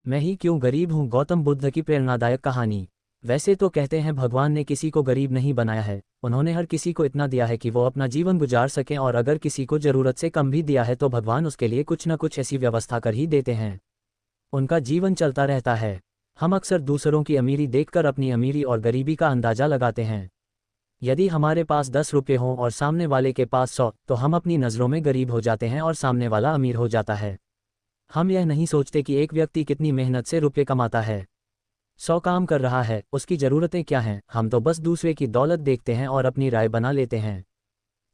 मैं ही क्यों गरीब हूँ। गौतम बुद्ध की प्रेरणादायक कहानी। वैसे तो कहते हैं भगवान ने किसी को गरीब नहीं बनाया है, उन्होंने हर किसी को इतना दिया है कि वो अपना जीवन गुजार सकें, और अगर किसी को ज़रूरत से कम भी दिया है तो भगवान उसके लिए कुछ न कुछ ऐसी व्यवस्था कर ही देते हैं, उनका जीवन चलता रहता है। हम अक्सर दूसरों की अमीरी देखकर अपनी अमीरी और गरीबी का अंदाज़ा लगाते हैं। यदि हमारे पास 10 रुपये हों और सामने वाले के पास 100, तो हम अपनी नज़रों में गरीब हो जाते हैं और सामने वाला अमीर हो जाता है। हम यह नहीं सोचते कि एक व्यक्ति कितनी मेहनत से रुपये कमाता है, 100 काम कर रहा है, उसकी ज़रूरतें क्या हैं। हम तो बस दूसरे की दौलत देखते हैं और अपनी राय बना लेते हैं।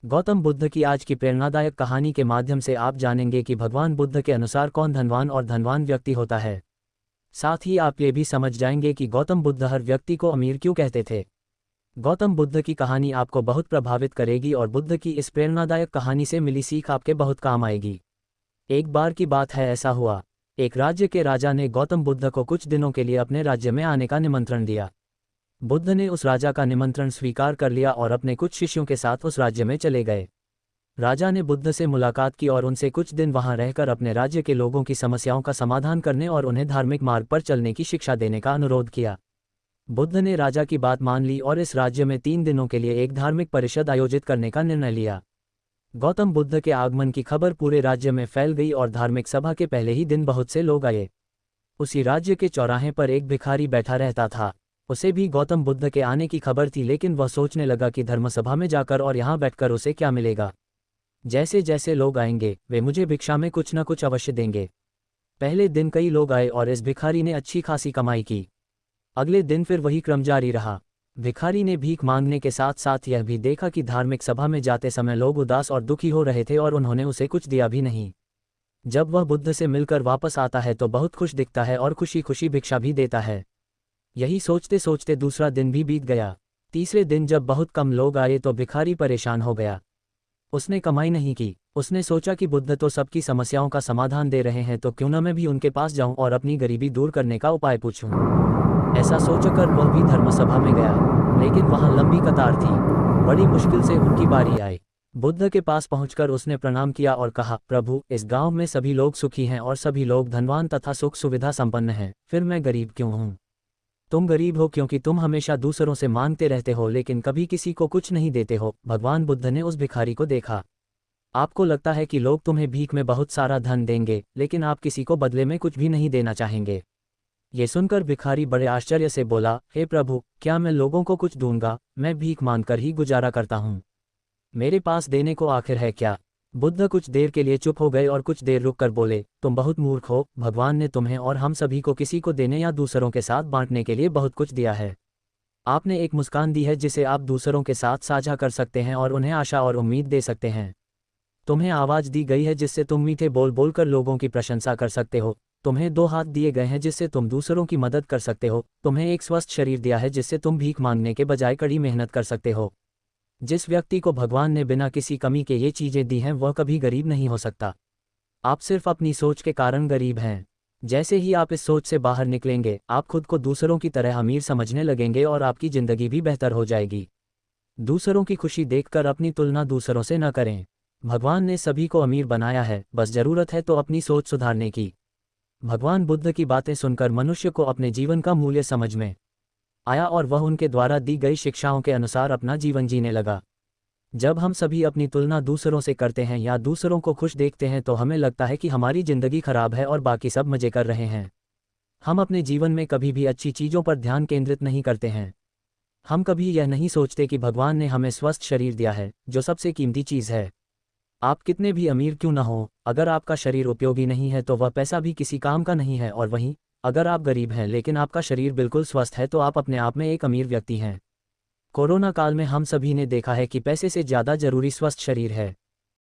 गौतम बुद्ध की आज की प्रेरणादायक कहानी के माध्यम से आप जानेंगे कि भगवान बुद्ध के अनुसार कौन धनवान और धनवान व्यक्ति होता है। साथ ही आप ये भी समझ जाएंगे कि गौतम बुद्ध हर व्यक्ति को अमीर क्यों कहते थे। गौतम बुद्ध की कहानी आपको बहुत प्रभावित करेगी और बुद्ध की इस प्रेरणादायक कहानी से मिली सीख आपके बहुत काम आएगी। एक बार की बात है, ऐसा हुआ, एक राज्य के राजा ने गौतम बुद्ध को कुछ दिनों के लिए अपने राज्य में आने का निमंत्रण दिया। बुद्ध ने उस राजा का निमंत्रण स्वीकार कर लिया और अपने कुछ शिष्यों के साथ उस राज्य में चले गए। राजा ने बुद्ध से मुलाकात की और उनसे कुछ दिन वहां रहकर अपने राज्य के लोगों की समस्याओं का समाधान करने और उन्हें धार्मिक मार्ग पर चलने की शिक्षा देने का अनुरोध किया। बुद्ध ने राजा की बात मान ली और इस राज्य में 3 दिनों के लिए एक धार्मिक परिषद आयोजित करने का निर्णय लिया। गौतम बुद्ध के आगमन की खबर पूरे राज्य में फैल गई और धार्मिक सभा के पहले ही दिन बहुत से लोग आए। उसी राज्य के चौराहे पर एक भिखारी बैठा रहता था। उसे भी गौतम बुद्ध के आने की खबर थी, लेकिन वह सोचने लगा कि धर्मसभा में जाकर और यहाँ बैठकर उसे क्या मिलेगा। जैसे जैसे लोग आएंगे वे मुझे भिक्षा में कुछ न कुछ अवश्य देंगे। पहले दिन कई लोग आए और इस भिखारी ने अच्छी खासी कमाई की। अगले दिन फिर वही क्रम जारी रहा। भिखारी ने भीख मांगने के साथ साथ यह भी देखा कि धार्मिक सभा में जाते समय लोग उदास और दुखी हो रहे थे और उन्होंने उसे कुछ दिया भी नहीं। जब वह बुद्ध से मिलकर वापस आता है तो बहुत खुश दिखता है और खुशी खुशी भिक्षा भी देता है। यही सोचते सोचते दूसरा दिन भी बीत गया। तीसरे दिन जब बहुत कम लोग आए तो भिखारी परेशान हो गया। उसने कमाई नहीं की। उसने सोचा कि बुद्ध तो सबकी समस्याओं का समाधान दे रहे हैं, तो क्यों न मैं भी उनके पास जाऊं और अपनी गरीबी दूर करने का उपाय पूछूं। ऐसा सोचकर वह भी धर्मसभा में गया, लेकिन वहां लंबी कतार थी। बड़ी मुश्किल से उनकी बारी आई। बुद्ध के पास पहुंचकर उसने प्रणाम किया और कहा, प्रभु, इस गांव में सभी लोग सुखी हैं और सभी लोग धनवान तथा सुख सुविधा संपन्न हैं, फिर मैं गरीब क्यों हूँ। तुम गरीब हो क्योंकि तुम हमेशा दूसरों से मांगते रहते हो लेकिन कभी किसी को कुछ नहीं देते हो। भगवान बुद्ध ने उस भिखारी को देखा। आपको लगता है कि लोग तुम्हें भीख में बहुत सारा धन देंगे, लेकिन आप किसी को बदले में कुछ भी नहीं देना चाहेंगे। ये सुनकर भिखारी बड़े आश्चर्य से बोला, हे प्रभु, क्या मैं लोगों को कुछ दूंगा? मैं भीख मांगकर ही गुजारा करता हूँ, मेरे पास देने को आखिर है क्या। बुद्ध कुछ देर के लिए चुप हो गए और कुछ देर रुककर बोले, तुम बहुत मूर्ख हो। भगवान ने तुम्हें और हम सभी को किसी को देने या दूसरों के साथ बांटने के लिए बहुत कुछ दिया है। आपने एक मुस्कान दी है जिसे आप दूसरों के साथ साझा कर सकते हैं और उन्हें आशा और उम्मीद दे सकते हैं। तुम्हें आवाज़ दी गई है जिससे तुम मीठे बोल बोलकर लोगों की प्रशंसा कर सकते हो। तुम्हें 2 हाथ दिए गए हैं जिससे तुम दूसरों की मदद कर सकते हो। तुम्हें एक स्वस्थ शरीर दिया है जिससे तुम भीख मांगने के बजाय कड़ी मेहनत कर सकते हो। जिस व्यक्ति को भगवान ने बिना किसी कमी के ये चीज़ें दी हैं वह कभी गरीब नहीं हो सकता। आप सिर्फ अपनी सोच के कारण गरीब हैं। जैसे ही आप इस सोच से बाहर निकलेंगे, आप खुद को दूसरों की तरह अमीर समझने लगेंगे और आपकी ज़िंदगी भी बेहतर हो जाएगी। दूसरों की खुशी देखकर अपनी तुलना दूसरों से न करें। भगवान ने सभी को अमीर बनाया है, बस ज़रूरत है तो अपनी सोच सुधारने की। भगवान बुद्ध की बातें सुनकर मनुष्य को अपने जीवन का मूल्य समझ में आया और वह उनके द्वारा दी गई शिक्षाओं के अनुसार अपना जीवन जीने लगा। जब हम सभी अपनी तुलना दूसरों से करते हैं या दूसरों को खुश देखते हैं तो हमें लगता है कि हमारी ज़िंदगी खराब है और बाकी सब मज़े कर रहे हैं। हम अपने जीवन में कभी भी अच्छी चीज़ों पर ध्यान केंद्रित नहीं करते हैं। हम कभी यह नहीं सोचते कि भगवान ने हमें स्वस्थ शरीर दिया है, जो सबसे कीमती चीज़ है। आप कितने भी अमीर क्यों न हो, अगर आपका शरीर उपयोगी नहीं है तो वह पैसा भी किसी काम का नहीं है। और वहीं अगर आप गरीब हैं लेकिन आपका शरीर बिल्कुल स्वस्थ है तो आप अपने आप में एक अमीर व्यक्ति हैं। कोरोना काल में हम सभी ने देखा है कि पैसे से ज़्यादा जरूरी स्वस्थ शरीर है।